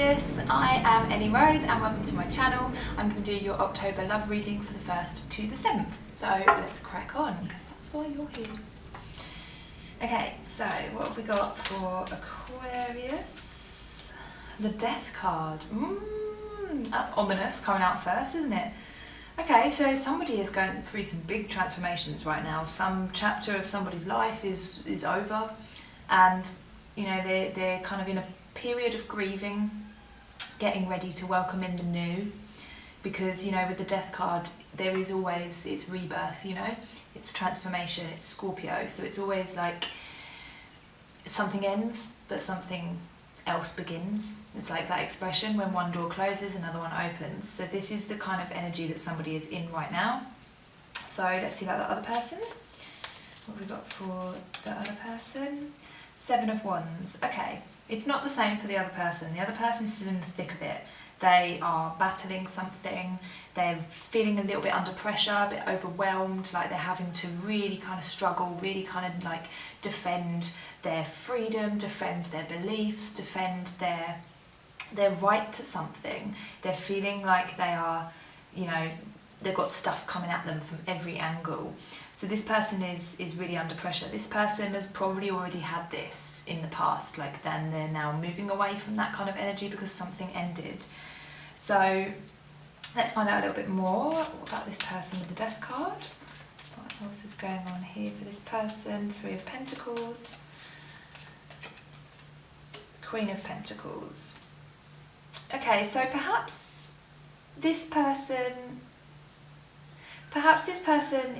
Aquarius, I am Ellie Rose and welcome to my channel. I'm going to do your October love reading for the 1st to the 7th. So let's crack on because that's why you're here. Okay, so what have we got for Aquarius? The Death card. That's ominous coming out first, isn't it? Okay, so somebody is going through some big transformations right now. Some chapter of somebody's life is over, and you know they're kind of in a period of grieving, getting ready to welcome in the new, because you know with the Death card there is always, it's rebirth, you know, it's transformation, it's Scorpio, so it's always like something ends but something else begins. It's like that expression, when one door closes another one opens. So this is the kind of energy that somebody is in right now. So let's see about the other person. What have we got for the other person? 7 of Wands. Okay, it's not the same for the other person. The other person is still in the thick of it. They are battling something, they're feeling a little bit under pressure, a bit overwhelmed, like they're having to really kind of struggle, really kind of like defend their freedom, defend their beliefs, defend their right to something. They're feeling like they are, you know, they've got stuff coming at them from every angle. So this person is really under pressure. This person has probably already had this in the past, like then they're now moving away from that kind of energy because something ended. So let's find out a little bit more about this person with the Death card. What else is going on here for this person? 3 of Pentacles, Queen of Pentacles. Okay, so perhaps this person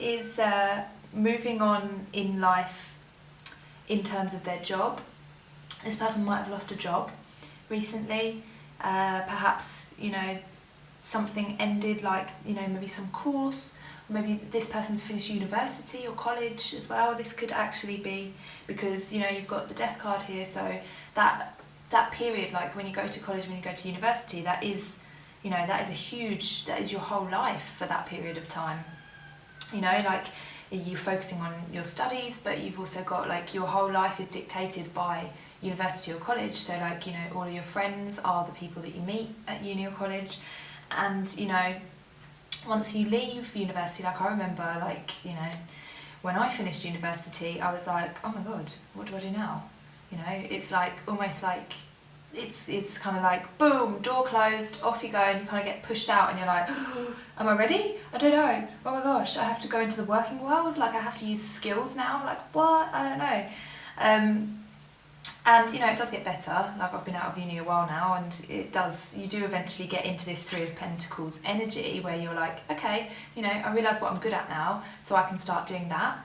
is moving on in life in terms of their job. This person might have lost a job recently. Perhaps, you know, something ended, like, you know, maybe some course. Maybe this person's finished university or college as well. This could actually be because, you know, you've got the Death card here, so that period, like when you go to college, when you go to university, that is, you know, that is your whole life for that period of time. You know, like you're focusing on your studies, but you've also got like your whole life is dictated by university or college. So like, you know, all of your friends are the people that you meet at uni or college. And, you know, once you leave university, like I remember, like, you know, when I finished university, I was like, oh my God, what do I do now? You know, it's like almost like it's kind of like boom, door closed, off you go, and you kind of get pushed out and you're like, oh, am I ready? I don't know. Oh my gosh, I have to go into the working world, like I have to use skills now, like what? I don't know. And you know, it does get better. Like I've been out of uni a while now, and you do eventually get into this 3 of Pentacles energy where you're like, okay, you know, I realise what I'm good at now, so I can start doing that.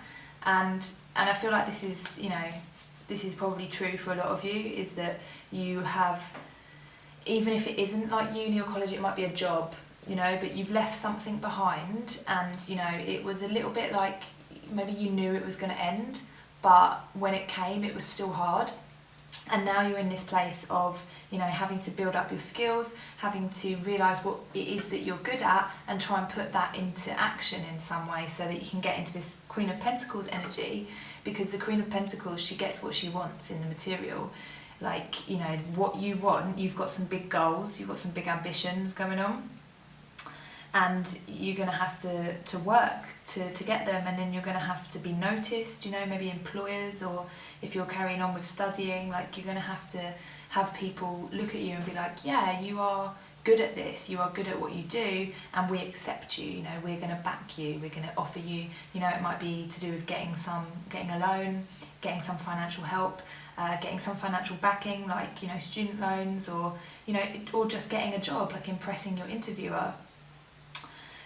And I feel like this is, you know, this is probably true for a lot of you, is that you have, even if it isn't like uni or college, it might be a job, you know, but you've left something behind, and you know, it was a little bit like maybe you knew it was going to end, but when it came it was still hard. And now you're in this place of, you know, having to build up your skills, having to realise what it is that you're good at and try and put that into action in some way so that you can get into this Queen of Pentacles energy, because the Queen of Pentacles, she gets what she wants in the material. Like, you know, what you want, you've got some big goals, you've got some big ambitions going on, and you're going to have to work to get them, and then you're going to have to be noticed, you know, maybe employers, or if you're carrying on with studying, like you're going to have people look at you and be like, yeah, you are good at this, you are good at what you do, and we accept you, you know, we're going to back you, we're going to offer you, you know, it might be to do with getting a loan, getting some financial help, getting some financial backing, like, you know, student loans, or, you know, or just getting a job, like impressing your interviewer.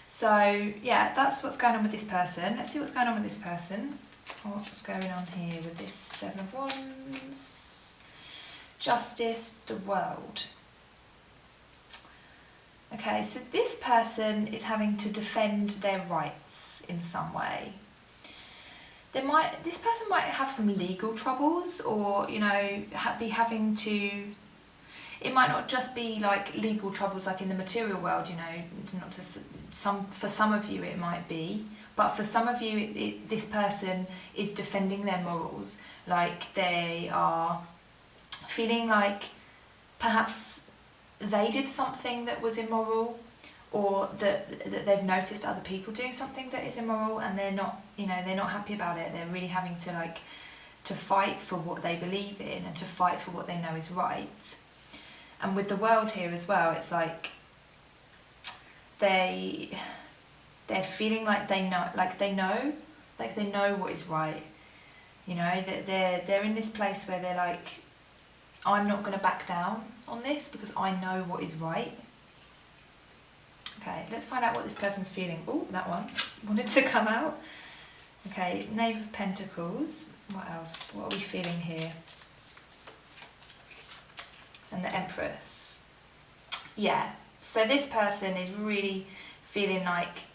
So yeah, that's what's going on with this person. Let's see what's going on with this person. What's going on here with this 7 of Wands? Justice, the World. Okay, so this person is having to defend their rights in some way. This person might have some legal troubles, or, you know, be having to. It might not just be like legal troubles like in the material world, you know, not to for some of you it might be, but for some of you this person is defending their morals, like they are feeling like perhaps they did something that was immoral, or that they've noticed other people doing something that is immoral, and they're not, you know, they're not happy about it. They're really having to like to fight for what they believe in and to fight for what they know is right. And with the world here as well, it's like they're feeling like they know what is right. You know, that they're in this place where they're like, I'm not going to back down on this because I know what is right. Okay, let's find out what this person's feeling. Oh, that one wanted to come out. Okay, Knave of Pentacles. What else? What are we feeling here? And the Empress. Yeah, so this person is really feeling like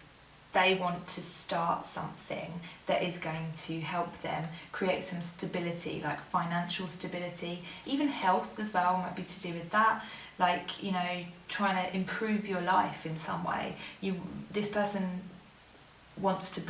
they want to start something that is going to help them create some stability, like financial stability, even health as well might be to do with that. Like, you know, trying to improve your life in some way. This person wants to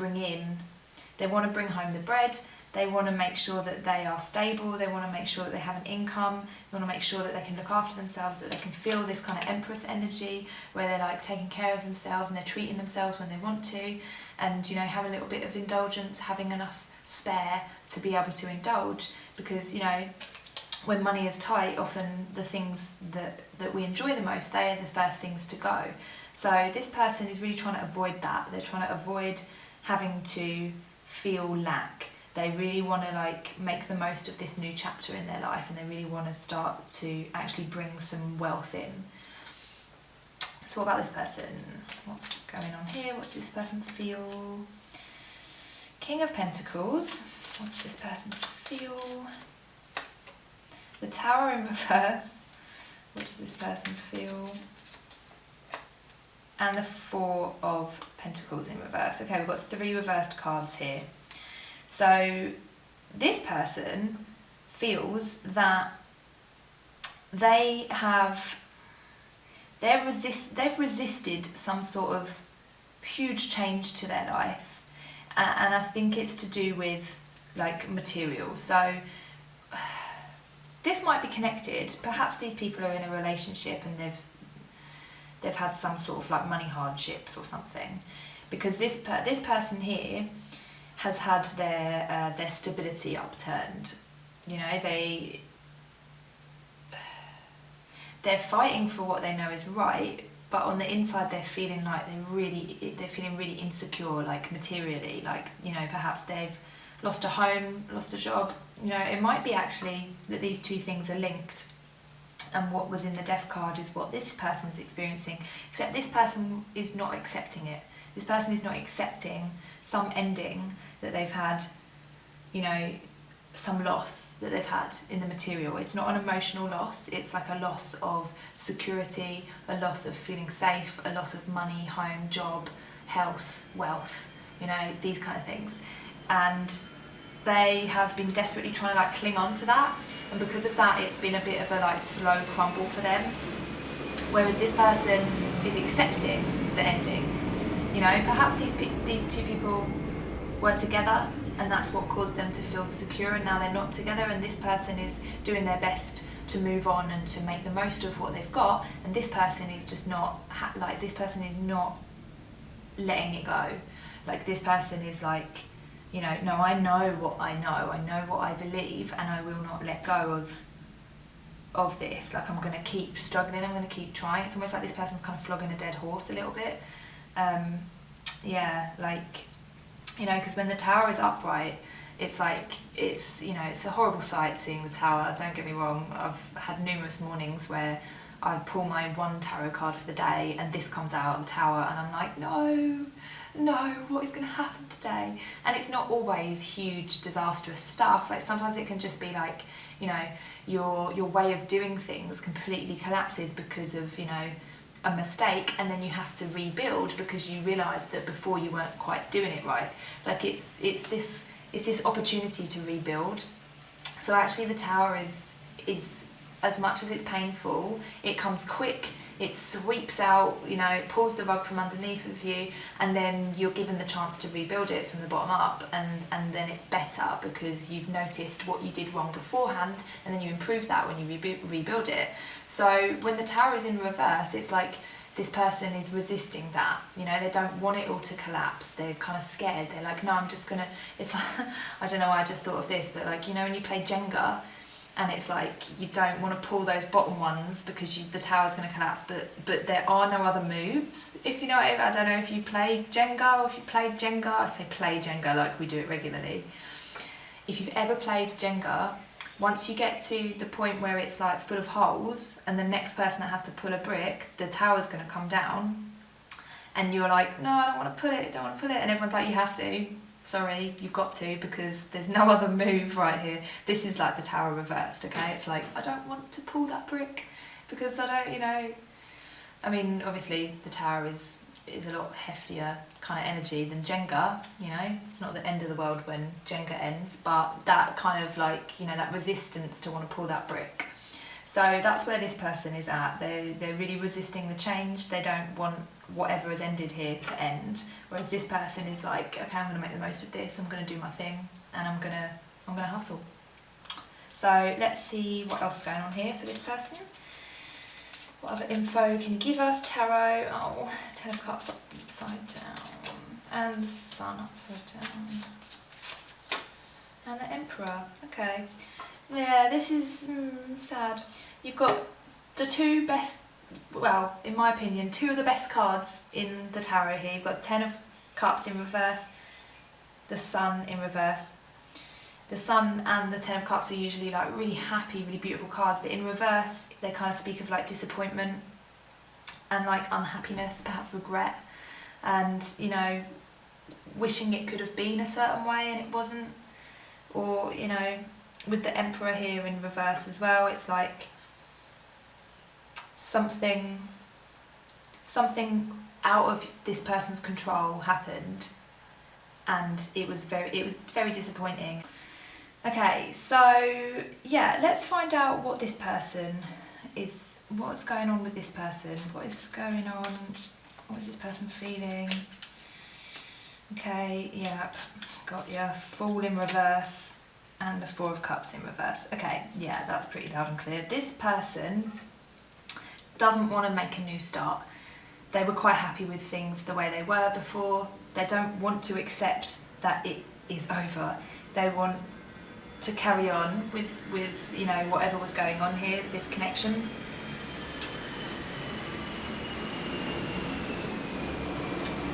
they want to bring home the bread. They want to make sure that they are stable. They want to make sure that they have an income. They want to make sure that they can look after themselves, that they can feel this kind of Empress energy where they're like taking care of themselves and they're treating themselves when they want to, and, you know, have a little bit of indulgence, having enough spare to be able to indulge, because, you know, when money is tight, often the things that we enjoy the most, they are the first things to go. So this person is really trying to avoid that. They're trying to avoid having to feel lack. They really want to like make the most of this new chapter in their life, and they really want to start to actually bring some wealth in. So what about this person? What's going on here? What does this person feel? King of Pentacles. What does this person feel? The Tower in reverse. What does this person feel? And the Four of Pentacles in reverse. Okay, we've got 3 reversed cards here. So this person feels that they've resisted some sort of huge change to their life, and I think it's to do with like material. So this might be connected. Perhaps these people are in a relationship and they've had some sort of like money hardships or something, because this person here has had their stability upturned. You know, they're fighting for what they know is right, but on the inside they're feeling like they're feeling really insecure, like materially, like, you know, perhaps they've lost a home, lost a job. You know, it might be actually that these two things are linked, and what was in the Death card is what this person is experiencing, except this person is not accepting it. This person is not accepting some ending that they've had, you know, some loss that they've had in the material. It's not an emotional loss, it's like a loss of security, a loss of feeling safe, a loss of money, home, job, health, wealth, you know, these kind of things. And they have been desperately trying to like cling on to that, and because of that it's been a bit of a like slow crumble for them, whereas this person is accepting the ending. You know, perhaps these two people were together and that's what caused them to feel secure, and now they're not together, and this person is doing their best to move on and to make the most of what they've got, and this person is just not this person is not letting it go. Like, this person is like, you know, no, I know what I know what I believe, and I will not let go of this. Like, I'm going to keep struggling, I'm going to keep trying. It's almost like this person's kind of flogging a dead horse a little bit. Yeah, like, you know, because when the Tower is upright, it's like, it's, you know, it's a horrible sight seeing the Tower, don't get me wrong. I've had numerous mornings where I pull my one tarot card for the day and this comes out, the Tower, and I'm like, no, what is going to happen today? And it's not always huge, disastrous stuff. Like, sometimes it can just be like, you know, your way of doing things completely collapses because of, you know, a mistake, and then you have to rebuild because you realise that before you weren't quite doing it right. Like, it's this opportunity to rebuild. So actually the Tower is as much as it's painful, it comes quick, it sweeps out, you know, it pulls the rug from underneath of you, and then you're given the chance to rebuild it from the bottom up, and then it's better because you've noticed what you did wrong beforehand, and then you improve that when you rebuild it. So when the Tower is in reverse, it's like this person is resisting that, you know, they don't want it all to collapse, they're kind of scared, they're like, no, I'm just gonna, it's like, I don't know why I just thought of this, but like, you know, when you play Jenga, and it's like you don't want to pull those bottom ones because the tower's going to collapse, but there are no other moves. If you know, I don't know if you play Jenga or if you played Jenga. I say play Jenga like we do it regularly. If you've ever played Jenga, once you get to the point where it's like full of holes and the next person that has to pull a brick, the tower's going to come down, and you're like, no, I don't want to pull it, and everyone's like, you have to. Sorry, you've got to, because there's no other move right here. This is like the Tower reversed, okay? It's like, I don't want to pull that brick because I don't, you know... I mean, obviously the Tower is a lot heftier kind of energy than Jenga, you know? It's not the end of the world when Jenga ends, but that kind of like, you know, that resistance to want to pull that brick. So that's where this person is at. They're really resisting the change. They don't want whatever has ended here to end. Whereas this person is like, okay, I'm going to make the most of this. I'm going to do my thing, and I'm going to hustle. So let's see what else is going on here for this person. What other info can you give us? Tarot. Oh, Ten of Cups upside down, and the Sun upside down, and the Emperor. Okay. Yeah, this is sad. You've got the two best, well, in my opinion, two of the best cards in the tarot here. You've got Ten of Cups in reverse, the Sun in reverse. The Sun and the Ten of Cups are usually like really happy, really beautiful cards, but in reverse they kind of speak of like disappointment and like unhappiness, perhaps regret, and, you know, wishing it could have been a certain way and it wasn't. Or, you know, with the Emperor here in reverse as well, it's like something out of this person's control happened, and it was very disappointing. Okay, so yeah, let's find out what this person is, what's going on with this person, what is going on, what is this person feeling. Okay, yeah, got ya, Fool in reverse and the Four of Cups in reverse. Okay, yeah, that's pretty loud and clear. This person doesn't want to make a new start. They were quite happy with things the way they were before. They don't want to accept that it is over. They want to carry on with you know, whatever was going on here, this connection.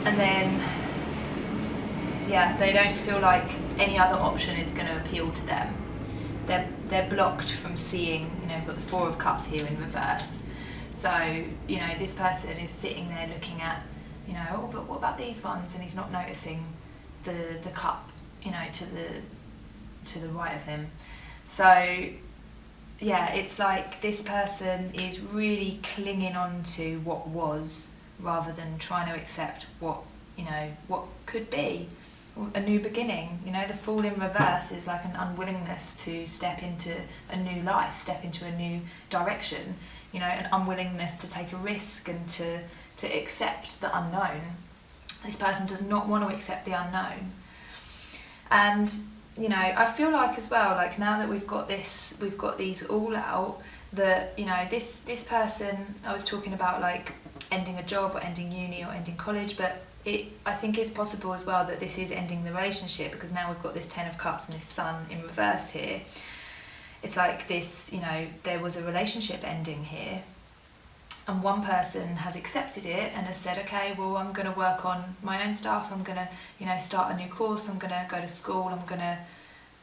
And then, yeah, they don't feel like any other option is going to appeal to them. They're blocked from seeing, you know, we've got the Four of Cups here in reverse. So, you know, this person is sitting there looking at, you know, oh, but what about these ones? And he's not noticing the cup, you know, to the right of him. So, yeah, it's like this person is really clinging on to what was rather than trying to accept what, you know, what could be. A new beginning, you know, the Fool in reverse is like an unwillingness to step into a new life, step into a new direction, you know, an unwillingness to take a risk and to accept the unknown. This person does not want to accept the unknown. And, you know, I feel like as well, like now that we've got these all out, that, you know, this person, I was talking about like ending a job or ending uni or ending college, but I think it's possible as well that this is ending the relationship, because now we've got this Ten of Cups and this Sun in reverse here. It's like this, you know, there was a relationship ending here, and one person has accepted it and has said, okay, well, I'm going to work on my own stuff, I'm going to, you know, start a new course, I'm going to go to school, I'm going to,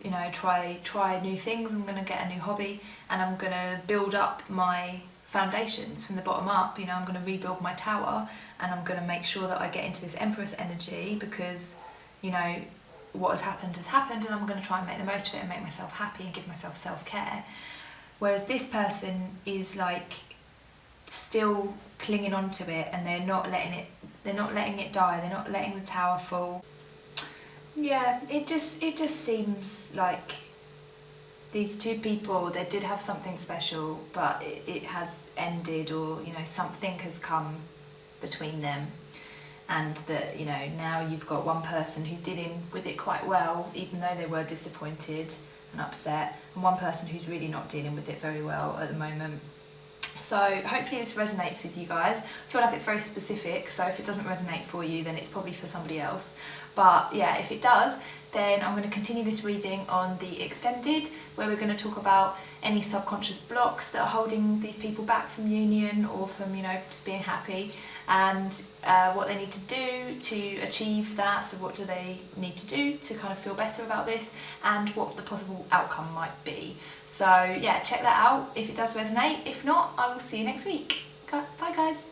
you know, try new things, I'm going to get a new hobby, and I'm going to build up my foundations from the bottom up. You know, I'm going to rebuild my tower, and I'm going to make sure that I get into this Empress energy, because, you know, what has happened, and I'm going to try and make the most of it and make myself happy and give myself self-care. Whereas this person is like still clinging on to it, and they're not letting it die, they're not letting the tower fall. Yeah, it just seems like these two people, they did have something special, but it has ended, or, you know, something has come between them. And that, you know, now you've got one person who's dealing with it quite well, even though they were disappointed and upset, and one person who's really not dealing with it very well at the moment. So hopefully this resonates with you guys. I feel like it's very specific, so if it doesn't resonate for you, then it's probably for somebody else. But yeah, if it does, then I'm going to continue this reading on the extended, where we're going to talk about any subconscious blocks that are holding these people back from union, or from, you know, just being happy, and what they need to do to achieve that. So what do they need to do to kind of feel better about this, and what the possible outcome might be. So yeah, check that out if it does resonate. If not, I will see you next week. Bye guys.